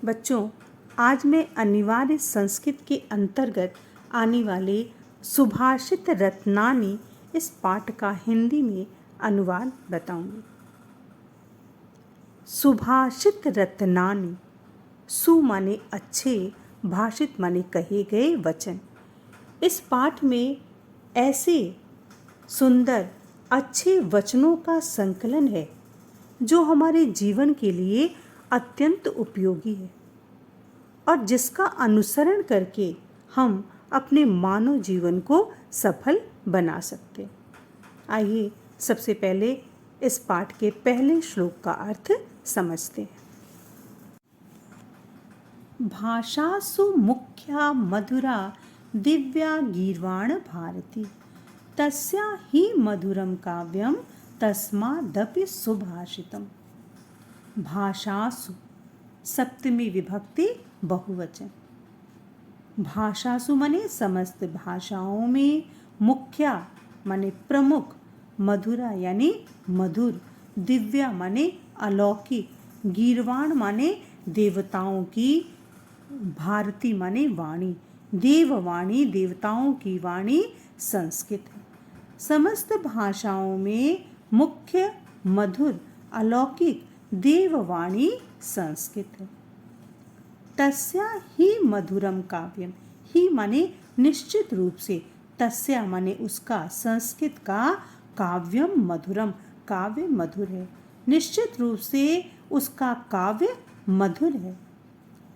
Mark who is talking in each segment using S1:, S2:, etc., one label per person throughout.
S1: बच्चों, आज मैं अनिवार्य संस्कृत के अंतर्गत आने वाले सुभाषित रत्नानी इस पाठ का हिंदी में अनुवाद बताऊंगी। सुभाषित रत्नानी, सु माने अच्छे, भाषित माने कहे गए वचन। इस पाठ में ऐसे सुंदर अच्छे वचनों का संकलन है जो हमारे जीवन के लिए अत्यंत उपयोगी है और जिसका अनुसरण करके हम अपने मानव जीवन को सफल बना सकते हैं। आइए सबसे पहले इस पाठ के पहले श्लोक का अर्थ समझते हैं। भाषासु मुख्या मधुरा दिव्या गीर्वाण भारती, तस्या ही मधुरम काव्यम तस्मादपि सुभाषितम। भाषासु सप्तमी विभक्ति बहुवचन। भाषासु माने समस्त भाषाओं में, मुख्या माने प्रमुख, मधुरा यानी मधुर, दिव्या माने अलौकिक, गीर्वाण माने देवताओं की, भारती माने वाणी, देववाणी देवताओं की वाणी संस्कृत है। समस्त भाषाओं में मुख्य, मधुर, अलौकिक देववाणी संस्कृत है। तस्या ही मधुरम काव्यम, ही माने निश्चित रूप से, तस्या माने उसका, संस्कृत का, काव्यम मधुरम काव्य मधुर है, निश्चित रूप से उसका काव्य मधुर है।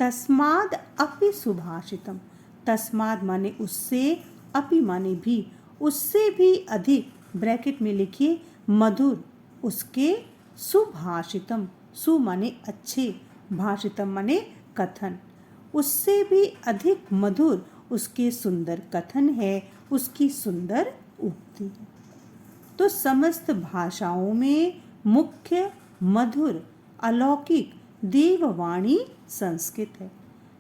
S1: तस्माद अपि सुभाषितम, तस्माद माने उससे, अपि माने भी, उससे भी अधिक, ब्रैकेट में लिखिए मधुर, उसके, सुभाषितम, सु माने अच्छे, भाषितम माने कथन, उससे भी अधिक मधुर उसके सुंदर कथन है, उसकी सुंदर उक्ति है। तो समस्त भाषाओं में मुख्य, मधुर, अलौकिक देववाणी संस्कृत है,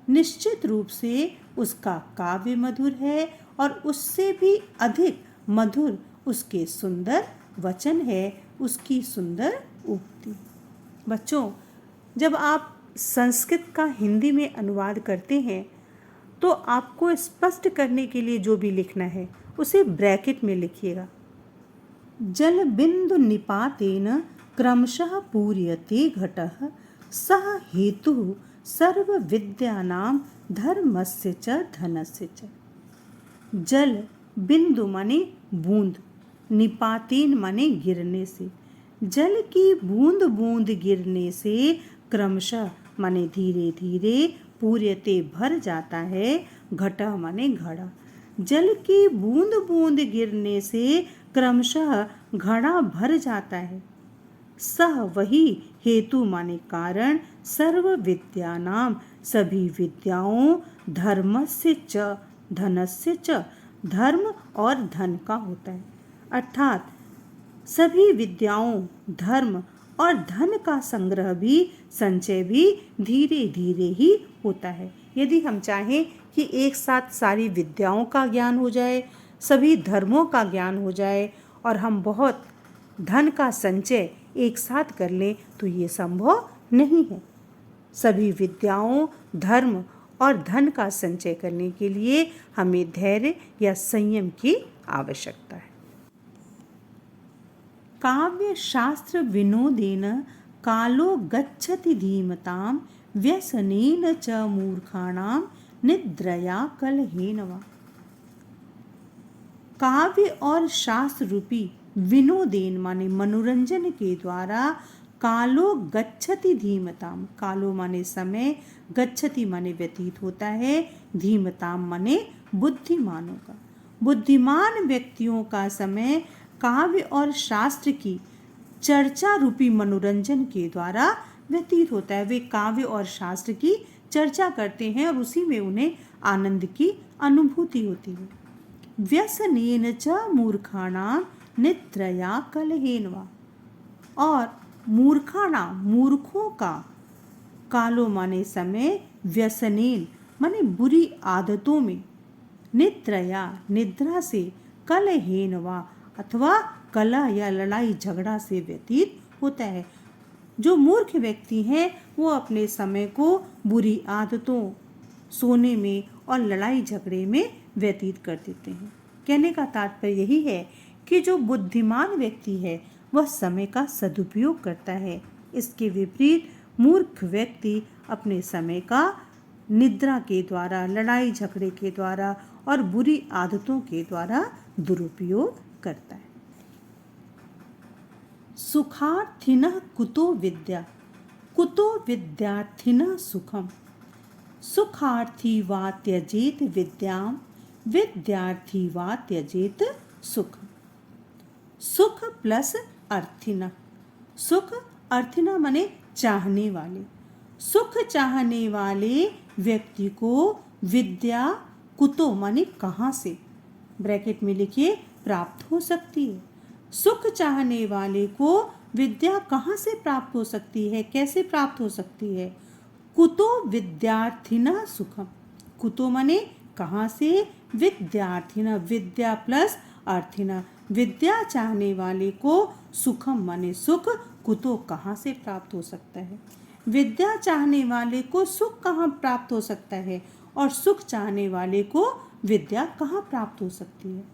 S1: निश्चित रूप से उसका काव्य मधुर है और उससे भी अधिक मधुर उसके सुंदर वचन है, उसकी सुंदर उक्ति। बच्चों, जब आप संस्कृत का हिंदी में अनुवाद करते हैं तो आपको स्पष्ट करने के लिए जो भी लिखना है उसे ब्रैकेट में लिखिएगा। जल बिंदु निपातेन क्रमशः पूर्यते घटः, सः हेतुः सर्व विद्यानां धर्मस्य च धनस्य च। जल बिंदु माने बूंद, निपातेन माने गिरने से, जल की बूंद बूंद गिरने से, क्रमशः माने धीरे धीरे, पूर्यते भर जाता है, घटा माने घड़ा, जल की बूंद बूंद गिरने से क्रमशः घड़ा भर जाता है। सह वही, हेतु माने कारण, सर्व विद्यानाम सभी विद्याओं, धर्मस्य च धनस्य च, धर्म और धन का होता है, अर्थात सभी विद्याओं, धर्म और धन का संग्रह भी, संचय भी धीरे धीरे ही होता है। यदि हम चाहें कि एक साथ सारी विद्याओं का ज्ञान हो जाए, सभी धर्मों का ज्ञान हो जाए और हम बहुत धन का संचय एक साथ कर लें तो ये संभव नहीं है। सभी विद्याओं, धर्म और धन का संचय करने के लिए हमें धैर्य या संयम की आवश्यकता है। काव्य शास्त्र विनोदेन कालो गच्छति धीमतां, व्यसनेन च मूर्खाणां निद्रया कलहेन वा। काव्य और शास्त्र रूपी विनोदेन माने मनोरंजन के द्वारा, कालो गच्छति धीमताम, कालो माने समय, गच्छति माने व्यतीत होता है, धीमताम माने बुद्धिमानों का, बुद्धिमान व्यक्तियों का समय काव्य और शास्त्र की चर्चा रूपी मनोरंजन के द्वारा व्यतीत होता है। वे काव्य और शास्त्र की चर्चा करते हैं और उसी में उन्हें आनंद की अनुभूति होती है। व्यसनेन च मूर्खाणां निद्रया कलहेन वा, और मूर्खाणां मूर्खों का, कालो माने समय, व्यसनेन माने बुरी आदतों में, निद्रया निद्रा से, कलहेन वा अथवा कलह या लड़ाई झगड़ा से व्यतीत होता है। जो मूर्ख व्यक्ति हैं वो अपने समय को बुरी आदतों, सोने में और लड़ाई झगड़े में व्यतीत कर देते हैं। कहने का तात्पर्य यही है कि जो बुद्धिमान व्यक्ति है वह समय का सदुपयोग करता है। इसके विपरीत मूर्ख व्यक्ति अपने समय का निद्रा के द्वारा, लड़ाई झगड़े के द्वारा और बुरी आदतों के द्वारा दुरुपयोग करता है। सुखार्थिनः कुतो विद्या, कुतो विद्यार्थिनः सुखम। सुखार्थी वा त्यजेत विद्याम, विद्यार्थी वा त्यजेत सुखम। सुख प्लस अर्थिना। सुख, अर्थिना माने चाहने वाले। सुख चाहने वाले व्यक्ति को विद्या कुतो माने कहाँ से, ब्रैकेट में लिखिए, प्राप्त हो सकती है। सुख चाहने वाले को विद्या कहाँ से प्राप्त हो सकती है, कैसे प्राप्त हो सकती है? कुतो विद्यार्थिना सुखम। कुतो माने कहाँ से, विद्यार्थिना, विद्या प्लस अर्थिना, विद्या चाहने वाले को सुखम माने सुख, कुतो कहाँ से प्राप्त हो सकता है। विद्या चाहने वाले को सुख कहाँ प्राप्त हो सकता है और सुख चाहने वाले को विद्या कहाँ प्राप्त हो सकती है।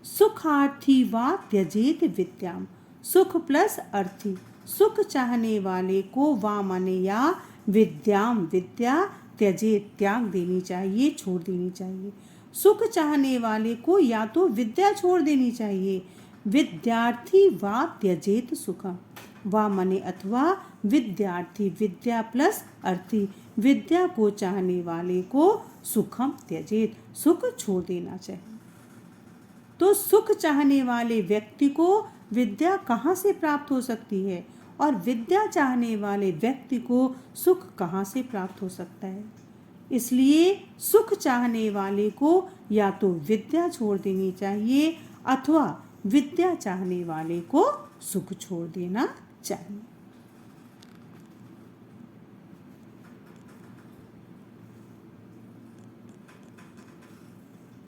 S1: सुखार्थी वा त्यजेत विद्याम। सुख प्लस अर्थी, सुख चाहने वाले को वा माने या, विद्याम विद्या, त्यजेत त्याग देनी चाहिए, छोड़ देनी चाहिए। सुख चाहने वाले को या तो विद्या छोड़ देनी चाहिए। विद्यार्थी वा त्यजेत सुखम। वा माने अथवा, विद्यार्थी विद्या प्लस अर्थी, विद्या को चाहने वाले को सुखम त्यजेत, सुख छोड़ देना चाहिए। तो सुख चाहने वाले व्यक्ति को विद्या कहाँ से प्राप्त हो सकती है और विद्या चाहने वाले व्यक्ति को सुख कहाँ से प्राप्त हो सकता है। इसलिए सुख चाहने वाले को या तो विद्या छोड़ देनी चाहिए अथवा विद्या चाहने वाले को सुख छोड़ देना चाहिए।